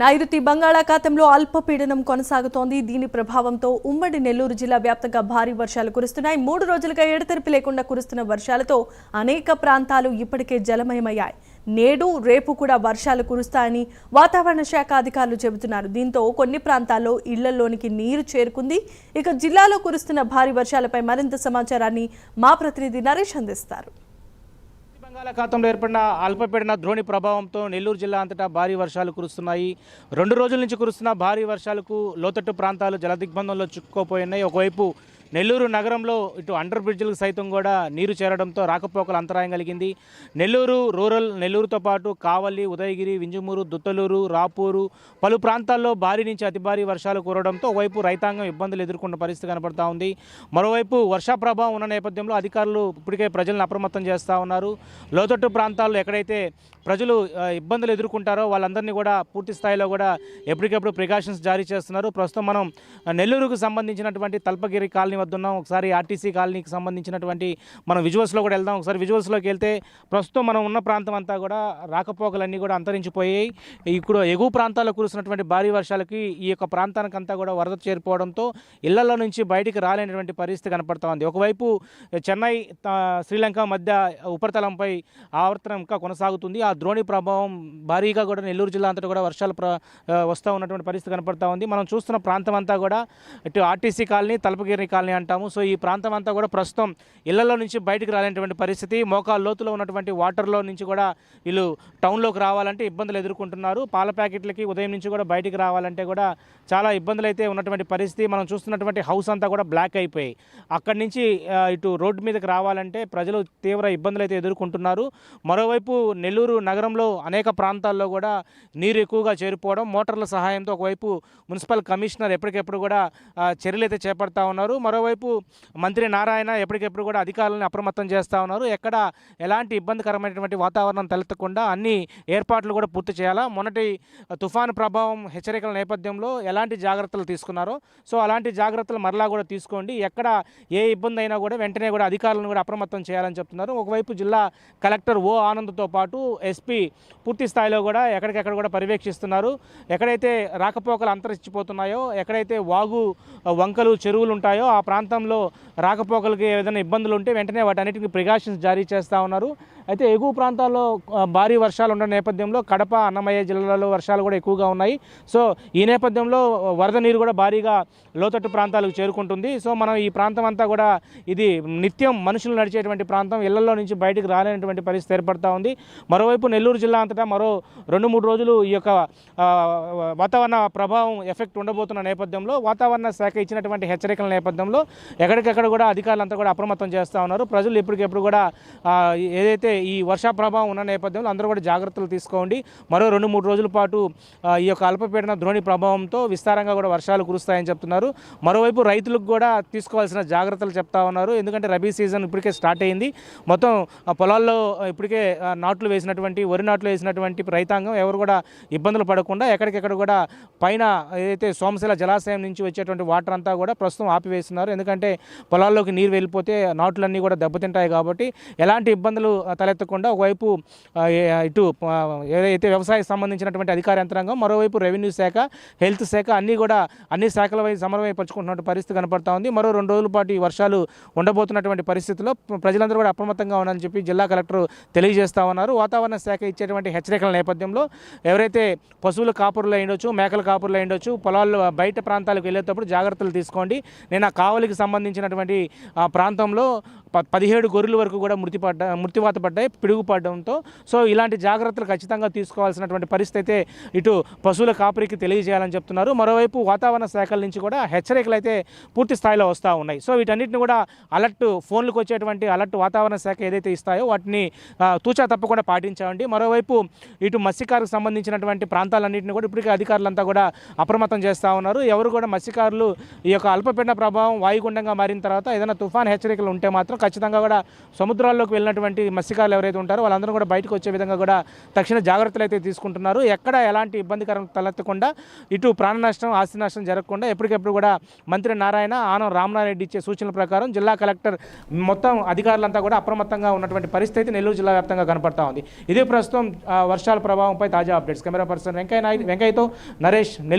నైరుతి బంగాళాఖాతంలో అల్పపీడనం కొనసాగుతోంది. దీని ప్రభావంతో ఉమ్మడి నెల్లూరు జిల్లా వ్యాప్తంగా భారీ వర్షాలు కురుస్తున్నాయి. 3 రోజులుగా ఎడతెరిపి లేకుండా కురుస్తున్న వర్షాలతో అనేక ప్రాంతాలు ఇప్పటికే జలమయమయ్యాయి. నేడు రేపు కూడా వర్షాలు కురుస్తాయని వాతావరణ శాఖ అధికారులు చెబుతున్నారు. దీంతో కొన్ని ప్రాంతాల్లో ఇళ్లలోనికి నీరు చేరుకుంది. ఇక జిల్లాలో కురుస్తున్న భారీ వర్షాలపై మరింత సమాచారాన్ని మా ప్రతినిధి నరేష్ అందిస్తారు. బంగాళాఖాతంలో ఏర్పడిన అల్పపీడన ద్రోణి ప్రభావంతో నెల్లూరు జిల్లా అంతటా భారీ వర్షాలు కురుస్తున్నాయి. 2 రోజుల నుంచి కురుస్తున్న భారీ వర్షాలకు లోతట్టు ప్రాంతాలు జలదిగ్బంధంలో చిక్కుకుపోయినాయి. ఒకవైపు నెల్లూరు నగరంలో ఇటు అండర్ బ్రిడ్జ్లకు సైతం కూడా నీరు చేరడంతో రాకపోకలు అంతరాయం కలిగింది. నెల్లూరు రూరల్, నెల్లూరుతో పాటు కావలి, ఉదయగిరి, వింజమూరు, దుత్తలూరు, రాపూరు పలు ప్రాంతాల్లో భారీ నుంచి అతి భారీ వర్షాలు కురవడంతో ఒకవైపు రైతాంగం ఇబ్బందులు ఎదుర్కొన్న పరిస్థితి కనపడతా ఉంది. మరోవైపు వర్ష ప్రభావం ఉన్న నేపథ్యంలో అధికారులు ఇప్పటికే ప్రజలను అప్రమత్తం చేస్తూ ఉన్నారు. లోతట్టు ప్రాంతాల్లో ఎక్కడైతే ప్రజలు ఇబ్బందులు ఎదుర్కొంటారో వాళ్ళందరినీ కూడా పూర్తి స్థాయిలో కూడా ఎప్పటికప్పుడు ప్రికాషన్స్ జారీ చేస్తున్నారు. ప్రస్తుతం మనం నెల్లూరుకు సంబంధించినటువంటి తల్పగిరి కాలనీ వద్ద ఉన్నాం. ఒకసారి ఆర్టీసీ కాలనీకి సంబంధించినటువంటి మనం విజువల్స్లో కూడా వెళ్దాం. ఒకసారి విజువల్స్లోకి వెళ్తే ప్రస్తుతం మనం ఉన్న ప్రాంతం అంతా కూడా రాకపోకలన్నీ కూడా అంతరించిపోయాయి. ఇప్పుడు ఎగువ ప్రాంతాల్లో కురుస్తున్నటువంటి భారీ వర్షాలకి ఈ యొక్క ప్రాంతానికంతా కూడా వరద చేరిపోవడంతో ఇళ్లలో నుంచి బయటికి రాలేనటువంటి పరిస్థితి కనపడతా ఉంది. ఒకవైపు చెన్నై శ్రీలంక మధ్య ఉపరితలంపై ఆవర్తనం ఇంకా కొనసాగుతుంది. ఆ ద్రోణి ప్రభావం భారీగా కూడా నెల్లూరు జిల్లా అంతటా కూడా వర్షాలు వస్తూ ఉన్నటువంటి పరిస్థితి కనపడతా ఉంది. మనం చూస్తున్న ప్రాంతం అంతా కూడా ఇటు ఆర్టీసీ కాలనీ, తలపగిరి కాలనీ అంటాము. సో ఈ ప్రాంతం అంతా కూడా ప్రస్తుతం ఇళ్లలో నుంచి బయటికి రాలేనటువంటి పరిస్థితి. మోకాళ్ళ లోతులో ఉన్నటువంటి వాటర్లో నుంచి కూడా వీళ్ళు టౌన్లోకి రావాలంటే ఇబ్బందులు ఎదుర్కొంటున్నారు. పాల ప్యాకెట్లకి ఉదయం నుంచి కూడా బయటికి రావాలంటే కూడా చాలా ఇబ్బందులు అయితే ఉన్నటువంటి పరిస్థితి. మనం చూస్తున్నటువంటి హౌస్ అంతా కూడా బ్లాక్ అయిపోయి అక్కడి నుంచి ఇటు రోడ్డు మీదకి రావాలంటే ప్రజలు తీవ్ర ఇబ్బందులు అయితే ఎదుర్కొంటున్నారు. మరోవైపు నెల్లూరు నగరంలో అనేక ప్రాంతాల్లో కూడా నీరు ఎక్కువగా చేరిపోవడం, మోటార్ల సహాయంతో ఒకవైపు మున్సిపల్ కమిషనర్ ఎప్పటికెప్పుడు కూడా చర్యలు అయితే చేపడతా ఉన్నారు. మరోవైపు మంత్రి నారాయణ ఎప్పటికెప్పుడు కూడా అధికారులను అప్రమత్తం చేస్తూ ఉన్నారు. ఎక్కడ ఎలాంటి ఇబ్బందికరమైనటువంటి వాతావరణం తలెత్తకుండా అన్ని ఏర్పాట్లు కూడా పూర్తి చేయాలా. మొన్నటి తుఫాను ప్రభావం హెచ్చరికల నేపథ్యంలో ఎలాంటి జాగ్రత్తలు తీసుకున్నారో సో అలాంటి జాగ్రత్తలు మరలా కూడా తీసుకోండి. ఎక్కడ ఏ ఇబ్బంది అయినా కూడా వెంటనే కూడా అధికారులను కూడా అప్రమత్తం చేయాలని చెప్తున్నారు. ఒకవైపు జిల్లా కలెక్టర్ ఓ ఆనంద్తో పాటు ఎస్పీ పూర్తి స్థాయిలో కూడా ఎక్కడికెక్కడ కూడా పర్యవేక్షిస్తున్నారు. ఎక్కడైతే రాకపోకలు అంతరించిపోతున్నాయో, ఎక్కడైతే వాగు వంకలు చెరువులు ఉంటాయో ఆ ప్రాంతంలో రాకపోకలకి ఏదైనా ఇబ్బందులు ఉంటే వెంటనే వాటన్నిటికీ ప్రికాషన్స్ జారీ చేస్తూ ఉన్నారు. అయితే ఎగువ ప్రాంతాల్లో భారీ వర్షాలు ఉన్న నేపథ్యంలో కడప, అన్నమయ్య జిల్లాలో వర్షాలు కూడా ఎక్కువగా ఉన్నాయి. సో ఈ నేపథ్యంలో వరద నీరు కూడా భారీగా లోతట్టు ప్రాంతాలకు చేరుకుంటుంది. సో మనం ఈ ప్రాంతం అంతా కూడా ఇది నిత్యం మనుషులు నడిచేటువంటి ప్రాంతం. ఇళ్లలో నుంచి బయటికి రాలేనటువంటి పరిస్థితి ఏర్పడతా ఉంది. మరోవైపు నెల్లూరు జిల్లా అంతటా మరో 2-3 రోజులు ఈ యొక్క వాతావరణ ప్రభావం ఎఫెక్ట్ ఉండబోతున్న నేపథ్యంలో వాతావరణ శాఖ ఇచ్చినటువంటి హెచ్చరికల నేపథ్యంలో ఎక్కడికెక్కడ కూడా అధికారులంతా కూడా అప్రమత్తం చేస్తూ ఉన్నారు. ప్రజలు ఎప్పటికెప్పుడు కూడా ఏదైతే ఈ వర్ష ప్రభావం ఉన్న నేపథ్యంలో అందరూ కూడా జాగ్రత్తలు తీసుకోండి. మరో 2-3 రోజుల పాటు ఈ యొక్క అల్పపీడన ద్రోణి ప్రభావంతో విస్తారంగా కూడా వర్షాలు కురుస్తాయని చెప్తున్నారు. మరోవైపు రైతులకు కూడా తీసుకోవాల్సిన జాగ్రత్తలు చెప్తా ఉన్నారు. ఎందుకంటే రబీ సీజన్ ఇప్పటికే స్టార్ట్ అయింది. మొత్తం పొలాల్లో ఇప్పటికే నాట్లు వేసినటువంటి వరి నాట్లు వేసినటువంటి రైతాంగం ఎవరు కూడా ఇబ్బందులు పడకుండా ఎక్కడికెక్కడ కూడా పైన ఏదైతే సోమశిల జలాశయం నుంచి వచ్చేటువంటి వాటర్ అంతా కూడా ప్రస్తుతం ఆపివేస్తున్నారు. ఎందుకంటే పొలాల్లోకి నీరు వెళ్ళిపోతే నాట్లన్నీ కూడా దెబ్బతింటాయి కాబట్టి ఎలాంటి ఇబ్బందులు తలెత్తకుండా ఒకవైపు ఇటు ఏదైతే వ్యవసాయానికి సంబంధించినటువంటి అధికార యంత్రాంగం, మరోవైపు రెవెన్యూ శాఖ, హెల్త్ శాఖ అన్ని శాఖల వైపు సమన్వయపరుచుకుంటున్న పరిస్థితి కనపడతా ఉంది. మరో 2 రోజుల పాటు ఈ వర్షాలు ఉండబోతున్నటువంటి పరిస్థితిలో ప్రజలందరూ కూడా అప్రమత్తంగా ఉన్నారని చెప్పి జిల్లా కలెక్టర్ తెలియజేస్తా ఉన్నారు. వాతావరణ శాఖ ఇచ్చేటువంటి హెచ్చరికల నేపథ్యంలో ఎవరైతే పశువుల కాపురులు అయ్యుండొచ్చు, మేకల కాపురులు అయ్యుండొచ్చు, పొలాల్లో బయట ప్రాంతాలకు వెళ్ళేటప్పుడు జాగ్రత్తలు తీసుకోండి. నేను ఆ కావలికి సంబంధించినటువంటి ప్రాంతంలో 17 గొర్రెల వరకు కూడా మృత్యువాత పడ్డాయి పిడుగుపడడంతో. సో ఇలాంటి జాగ్రత్తలు ఖచ్చితంగా తీసుకోవాల్సినటువంటి పరిస్థితి అయితే ఇటు పశువుల కాపురికి తెలియజేయాలని చెప్తున్నారు. మరోవైపు వాతావరణ శాఖల నుంచి కూడా హెచ్చరికలు అయితే పూర్తి స్థాయిలో వస్తూ ఉన్నాయి. సో వీటన్నిటిని కూడా అలర్ట్ ఫోన్లకు వచ్చేటువంటి అలర్ట్ వాతావరణ శాఖ ఏదైతే ఇస్తాయో వాటిని తూచా తప్పకుండా పాటించామండి. మరోవైపు ఇటు మత్స్యకారులకు సంబంధించినటువంటి ప్రాంతాలన్నింటినీ కూడా ఇప్పటికే అధికారులంతా కూడా అప్రమత్తం చేస్తూ ఉన్నారు. ఎవరు కూడా మత్స్యకారులు ఈ యొక్క అల్పపీడన ప్రభావం వాయుగుండంగా మారిన తర్వాత ఏదైనా తుఫాన్ హెచ్చరికలు ఉంటే మాత్రం ఖచ్చితంగా కూడా సముద్రాల్లోకి వెళ్ళినటువంటి మత్స్యకారులు ఎవరైతే ఉంటారో వాళ్ళందరూ కూడా బయటకు వచ్చే విధంగా కూడా తక్షణ జాగ్రత్తలు అయితే తీసుకుంటున్నారు. ఎక్కడ ఎలాంటి ఇబ్బందికరం తలెత్తకుండా ఇటు ప్రాణ నష్టం ఆస్తి నష్టం జరగకుండా ఎప్పటికెప్పుడు కూడా మంత్రి నారాయణ ఆనం రామనారెడ్డి ఇచ్చే సూచనల ప్రకారం జిల్లా కలెక్టర్ మొత్తం అధికారులంతా కూడా అప్రమత్తంగా ఉన్నటువంటి పరిస్థితి నెల్లూరు జిల్లా వ్యాప్తంగా కనపడతా ఉంది. ఇదే ప్రస్తుతం వర్షాల ప్రభావంపై తాజా అప్డేట్స్. కెమెరా పర్సన్ వెంకయ్యతో నరేష్, నెల్లూరు.